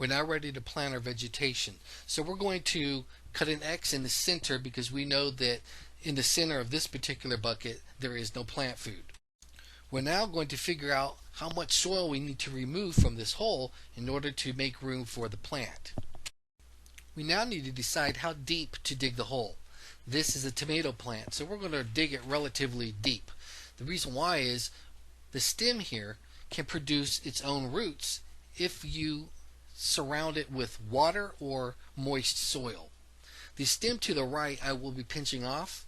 We're now ready to plant our vegetation. So we're going to cut an X in the center because we know that in the center of this particular bucket there is no plant food. We're now going to figure out how much soil we need to remove from this hole in order to make room for the plant. We now need to decide how deep to dig the hole. This is a tomato plant, so we're going to dig it relatively deep. The reason why is the stem here can produce its own roots if you surround it with water or moist soil. The stem to the right I will be pinching off,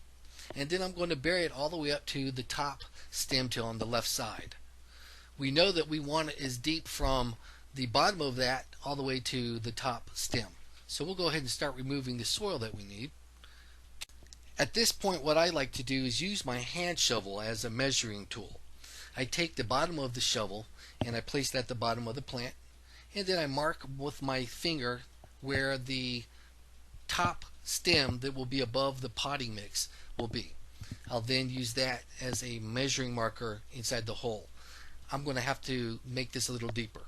and then I'm going to bury it all the way up to the top stem till on the left side. We know that we want it as deep from the bottom of that all the way to the top stem. So we'll go ahead and start removing the soil that we need. At this point, what I like to do is use my hand shovel as a measuring tool. I take the bottom of the shovel and I place that at the bottom of the plant, and then I mark with my finger where the top stem that will be above the potting mix will be. I'll then use that as a measuring marker inside the hole. I'm going to have to make this a little deeper.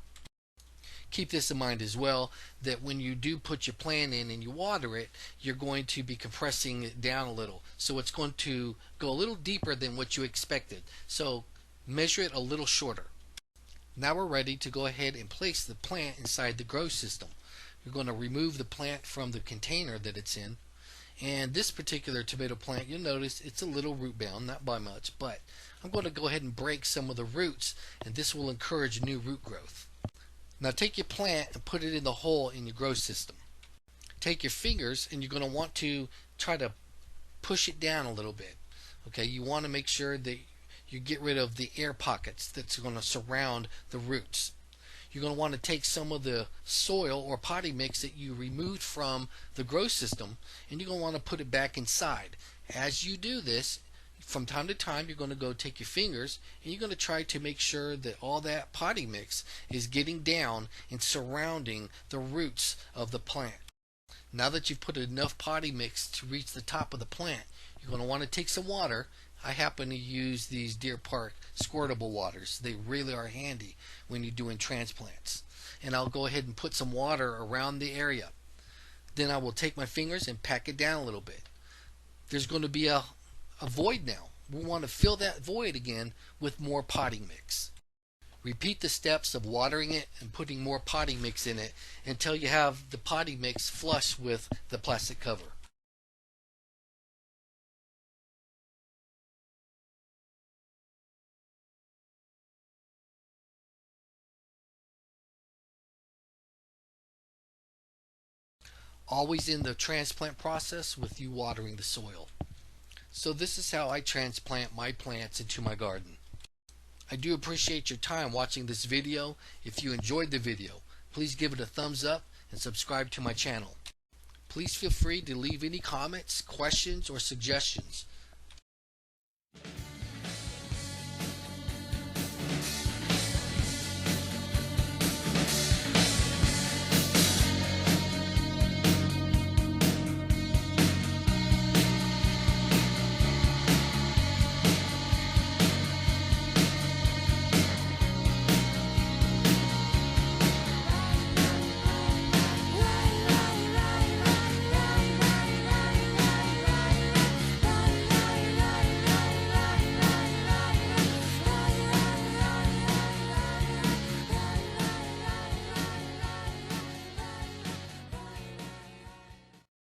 Keep this in mind as well, that when you do put your plant in and you water it, you're going to be compressing it down a little. So it's going to go a little deeper than what you expected. So measure it a little shorter. Now we're ready to go ahead and place the plant inside the grow system. You're going to remove the plant from the container that it's in. And this particular tomato plant, you'll notice it's a little root bound, not by much, but I'm going to go ahead and break some of the roots, and this will encourage new root growth. Now take your plant and put it in the hole in your grow system. Take your fingers and you're going to want to try to push it down a little bit. Okay, you want to make sure that you get rid of the air pockets that's going to surround the roots. You're going to want to take some of the soil or potting mix that you removed from the grow system, and you're going to want to put it back inside. As you do this, from time to time, you're going to go take your fingers and you're going to try to make sure that all that potting mix is getting down and surrounding the roots of the plant. Now that you've put enough potting mix to reach the top of the plant, you're going to want to take some water. I happen to use these Deer Park squirtable waters. They really are handy when you're doing transplants. And I'll go ahead and put some water around the area. Then I will take my fingers and pack it down a little bit. There's going to be a void now. We want to fill that void again with more potting mix. Repeat the steps of watering it and putting more potting mix in it until you have the potting mix flush with the plastic cover. Always in the transplant process with you watering the soil. So this is how I transplant my plants into my garden. I do appreciate your time watching this video. If you enjoyed the video, please give it a thumbs up and subscribe to my channel. Please feel free to leave any comments, questions, or suggestions.